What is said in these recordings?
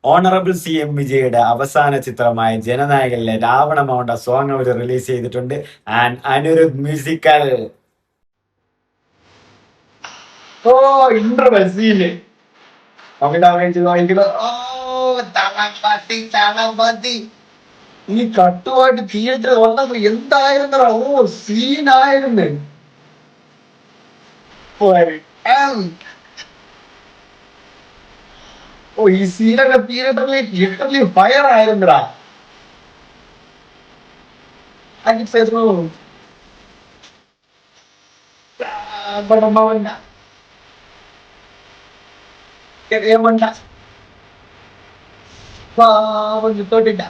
Honourable CM വിജയുടെ അവസാന ചിത്രമായ ജനനായകനിലെ രാവണ മൗണ്ട സോങ് അവർ റിലീസ് ചെയ്തിട്ടുണ്ട്. ആൻഡ് അനിരുദ്ധ് മ്യൂസിക്കൽ ഓ ഇന്റർവെൽ സീന് ഈ കട്ടുമായിട്ട് തിയേറ്റർ വന്നപ്പോ എന്തായിരുന്നു ഓ സീനായിരുന്നു. ഓ ഈ സീനൊക്കെ തിയേറ്ററിൽ ലിറ്ററലി ഫയർ ആയിരുന്നടാ. ఏమంట తోటిట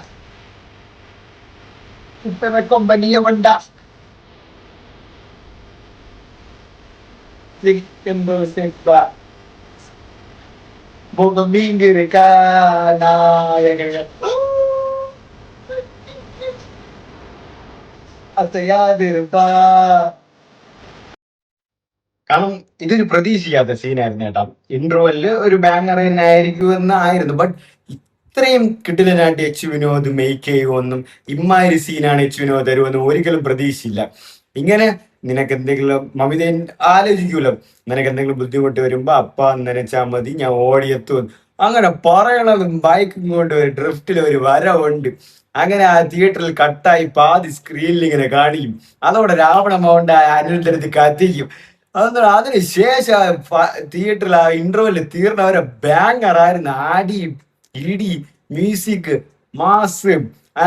కొబ్బనియమంట അസയാതിരുപ്പാ. കാരണം ഇതൊരു പ്രതീക്ഷിക്കാത്ത സീനായിരുന്നു കേട്ടോ. ഇൻട്രോവലില് ഒരു ബാനർ തന്നെ ആയിരിക്കുമെന്നായിരുന്നു. ബട്ട് ഇത്രയും കിട്ടിലനായിട്ട് എച്ച് വിനോദ് മേക്ക് ചെയ്യുമെന്നും ഇമ്മാതിരി സീനാണ് എച്ച് വിനോദ് തരുമെന്നും ഒരിക്കലും പ്രതീക്ഷയില്ല. ഇങ്ങനെ നിനക്ക് എന്തെങ്കിലും മമിത ആലോചിക്കൂലോ, നിനക്ക് എന്തെങ്കിലും ബുദ്ധിമുട്ട് വരുമ്പോ അപ്പ നനച്ചാൽ മതി ഞാൻ ഓടിയെത്തും അങ്ങനെ പറയണതും ബൈക്കും കൊണ്ട് ഒരു ഡ്രിഫ്റ്റിൽ ഒരു വരവുണ്ട്. അങ്ങനെ ആ തിയേറ്ററിൽ കട്ടായി പാതി സ്ക്രീനിൽ ഇങ്ങനെ കാണിക്കും. അതോടെ രാവണ മൗണ്ടായ അനിരുദ്ധരത്ത് കത്തിക്കും. അതൊന്നും അതിന് ശേഷം തിയേറ്ററിൽ ആ ഇന്റർവെല് തീർന്നവരെ ബാങ്ങറായിരുന്നു. ആടി ഇടി മ്യൂസിക് മാസ് ആ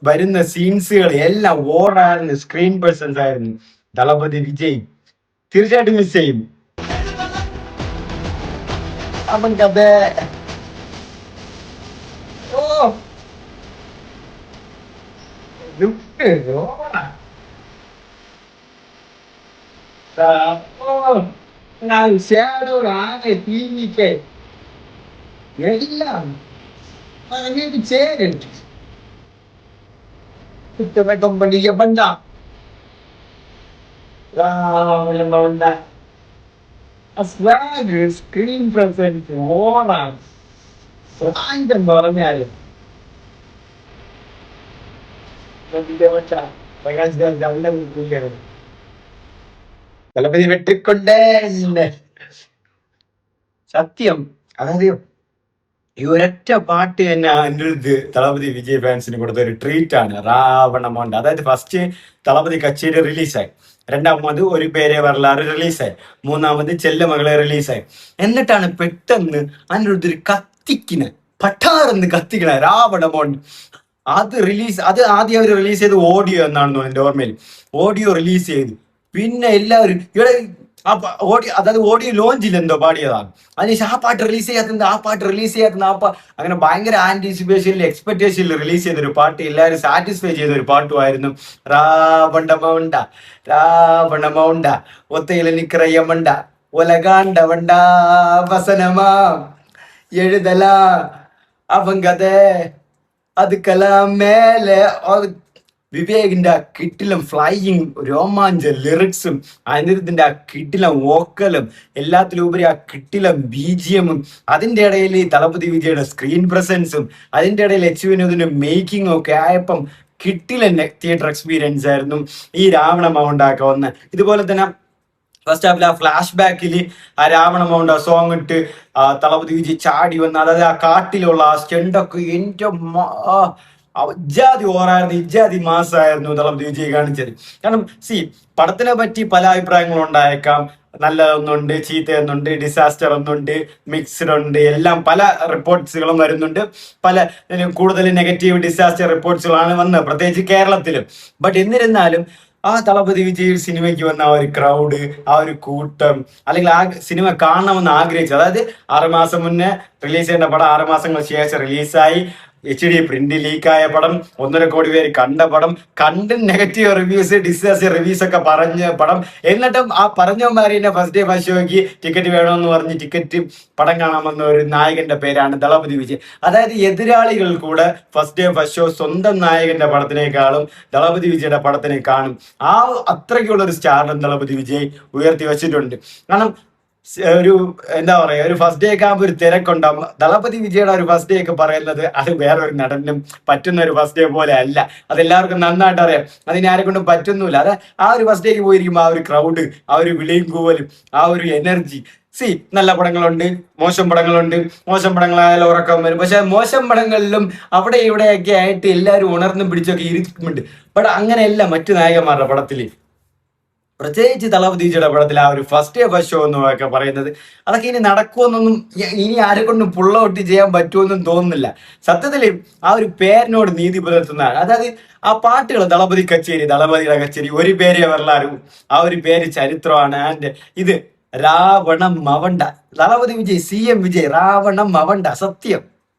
വരുന്ന സീൻസുകൾ എല്ലാം ഓറായിരുന്നു. സ്ക്രീൻ പേഴ്സൺസ് ആയിരുന്നു. ദളപതി വിജയ് തീർച്ചയായിട്ടും മിസ് ചെയ്യും. അവൻകഥ ഓ എല്ലാം ചേരുണ്ട്. കൊമ്പനിയ ബണ്ട സ്ക്രീൻ പ്രസൻസ് ഓണാണ്. ആയിരം പറഞ്ഞാലും തലപതി വെട്ടിക്കൊണ്ടേ സത്യം. അതായത് ഈ ഒരൊറ്റ പാട്ട് തന്നെ അനിരുദ്ധ് തളപതി വിജയ് ഫാൻസിന് കൊടുത്ത ഒരു ട്രീറ്റ് ആണ് രാവണമോണ്ട. അതായത് ഫസ്റ്റ് തളപതി കച്ചേരി റിലീസായി, രണ്ടാമത് ഒരു പേരെ വരലാറ് റിലീസായി, മൂന്നാമത് ചെല്ലമകളെ റിലീസായി. എന്നിട്ടാണ് പെട്ടെന്ന് അനിരുദ്ധ് ഒരു കത്തിക്കിന് പട്ടാറെന്ന് കത്തിക്കണ രാവണമോണ്ട്. അത് ആദ്യം അവർ റിലീസ് ചെയ്ത് ഓഡിയോ എന്നാണെന്ന് എൻ്റെ ഓർമ്മയിൽ. ഓഡിയോ റിലീസ് ചെയ്തു. പിന്നെ എല്ലാവരും ഇവിടെ ഓഡിയോ, അതായത് ഓഡിയോ ലോഞ്ചിൽ എന്തോ പാടിയതാണ്. അതിനുശേഷം ആ പാട്ട് റിലീസ് ചെയ്യാത്ത അങ്ങനെ ഭയങ്കര ആന്റിസിപ്പേഷനിൽ എക്സ്പെക്ടേഷനിൽ റിലീസ് ചെയ്തൊരു പാട്ട്, എല്ലാവരും സാറ്റിസ്ഫൈ ചെയ്ത ഒരു പാട്ടുമായിരുന്നു രാവണമൗണ്ട ഒത്തയില നിക്കറയ്യമണ്ട ഒലകാണ്ടവണ്ട വസനമാ എഴുതല അവങ്കത അതുക്കെല്ലാം മേലെ വിവേകിന്റെ ആ കിട്ടിലും ഫ്ലൈയിങ് രോമാഞ്ച ലിറിക്സും അനിരുദ്ധിന്റെ ആ കിട്ടിലും വോക്കലും എല്ലാത്തിലും ഉപരി ആ കിട്ടിലും BGM-ഉം അതിന്റെ ഇടയിൽ ഈ തളപതി വിജയുടെ സ്ക്രീൻ പ്രസൻസും അതിന്റെ ഇടയിൽ എച്ച് വിനോദിന്റെ മേക്കിങ്ങും ഒക്കെ ആയപ്പം കിട്ടിലെന്നെ തിയേറ്റർ എക്സ്പീരിയൻസ് ആയിരുന്നു ഈ രാവണ മൗണ്ടാക്ക വന്ന്. ഇതുപോലെ തന്നെ ഫസ്റ്റ് ഹാഫിൽ ആ ഫ്ലാഷ് ബാക്കിൽ ആ രാവണ മൗണ്ട സോങ് ഇട്ട് തളപതി വിജയ് ചാടി വന്ന്, അതായത് ആ കാട്ടിലുള്ള ആ സ്റ്റണ്ടൊക്കെ എൻ്റെ ഇജാതി ഓറായിരുന്നു, ഇജാതി മാസമായിരുന്നു തളപതി വിജയ് കാണിച്ചത്. കാരണം പടത്തിനെ പറ്റി പല അഭിപ്രായങ്ങളും ഉണ്ടായേക്കാം. നല്ലതൊന്നുണ്ട്, ചീത്തയൊന്നുണ്ട്, ഡിസാസ്റ്റർ ഒന്നുണ്ട്, മിക്സ്ഡ് ഉണ്ട്, എല്ലാം പല റിപ്പോർട്ട്സുകളും വരുന്നുണ്ട്. കൂടുതൽ നെഗറ്റീവ് ഡിസാസ്റ്റർ റിപ്പോർട്ട്സുകളാണ് വന്നത്, പ്രത്യേകിച്ച് കേരളത്തിലും. ബട്ട് എന്നിരുന്നാലും ആ തളപതി വിജയ് സിനിമയ്ക്ക് വന്ന ആ ഒരു ക്രൗഡ്, ആ ഒരു കൂട്ടം, അല്ലെങ്കിൽ ആ സിനിമ കാണണമെന്ന് ആഗ്രഹിച്ചു. അതായത് 6 മാസം മുന്നേ റിലീസ് ചെയ്യേണ്ട പടം 6 മാസങ്ങൾ ശേഷം റിലീസായി. HD പ്രിന്റ് ലീക്കായ പടം, 1.5 കോടി പേര് കണ്ട പടം, കണ്ട് നെഗറ്റീവ് റിവ്യൂസ്, ഡിസാസ്റ്റർ റിവ്യൂസ് ഒക്കെ പറഞ്ഞ പടം. എന്നിട്ടും ആ പറഞ്ഞവന്മാരെ ഫസ്റ്റ് ഡേ ഫസ്റ്റ് ഷോയ്ക്ക് ടിക്കറ്റ് വേണമെന്ന് പറഞ്ഞ് ടിക്കറ്റ് പടം കാണാമെന്ന ഒരു നായകന്റെ പേരാണ് ദളപതി വിജയ്. അതായത് എതിരാളികൾ കൂടെ ഫസ്റ്റ് ഡേ ഫസ്റ്റ് ഷോ സ്വന്തം നായകന്റെ പടത്തിനേക്കാളും ദളപതി വിജയുടെ പടത്തിനെ കാണും. ആ അത്രയ്ക്കുള്ള ഒരു സ്റ്റാർഡം ദളപതി വിജയ് ഉയർത്തി വെച്ചിട്ടുണ്ട്. കാരണം ഒരു എന്താ പറയാ ഒരു ഫസ്റ്റ് ഡേ ഒക്കെ ആകുമ്പോൾ ഒരു തിരക്കുണ്ടാവും. ദളപതി വിജയുടെ ഒരു ഫസ്റ്റ് ഡേ ഒക്കെ പറയുന്നത് അത് വേറൊരു നടനും പറ്റുന്ന ഒരു ഫസ്റ്റ് ഡേ പോലെ അല്ല. അതെല്ലാവർക്കും നന്നായിട്ട് അറിയാം. അതിന് ആരെ കൊണ്ടും പറ്റുന്നില്ല. അത് ആ ഒരു ഫസ്റ്റ് ഡേക്ക് പോയിരിക്കുമ്പോൾ ആ ഒരു ക്രൗഡ്, ആ ഒരു വിളിയും കൂവലും, ആ ഒരു എനർജി. നല്ല പടങ്ങളുണ്ട്, മോശം പടങ്ങളുണ്ട്. മോശം പടങ്ങളായാലും ഉറക്കം വരും. പക്ഷെ മോശം പടങ്ങളിലും അവിടെ ഇവിടെയൊക്കെ ആയിട്ട് എല്ലാവരും ഉണർന്നും പിടിച്ചൊക്കെ ഇരിക്കുന്നുണ്ട്. ബട്ട് അങ്ങനെയല്ല മറ്റു നായകന്മാരുടെ പടത്തിൽ, പ്രത്യേകിച്ച് ദളപതിജിയുടെ പടത്തിൽ ആ ഒരു ഫസ്റ്റ് ഡേ ഫസ്റ്റ് ഷോ എന്നൊക്കെ പറയുന്നത് അതൊക്കെ ഇനി നടക്കുമെന്നൊന്നും ഇനി ആരെ കൊണ്ടും പുള്ള ഔട്ട് ചെയ്യാൻ പറ്റുമെന്നും തോന്നുന്നില്ല. സത്യത്തിൽ ആ ഒരു പേരിനോട് നീതി പുലർത്തുന്നതാണ്. അതായത് ആ പാട്ടുകൾ ദളപതി കച്ചേരി, ദളപതിയുടെ കച്ചേരി, ഒരു പേര് വെള്ളാരു, ആ ഒരു പേര് ചരിത്രമാണ്. ആൻഡ് ഇത് രാവണം മവണ്ട, ദളപതി വിജയ്, CM വിജയ്, രാവണം മവണ്ട, സത്യം.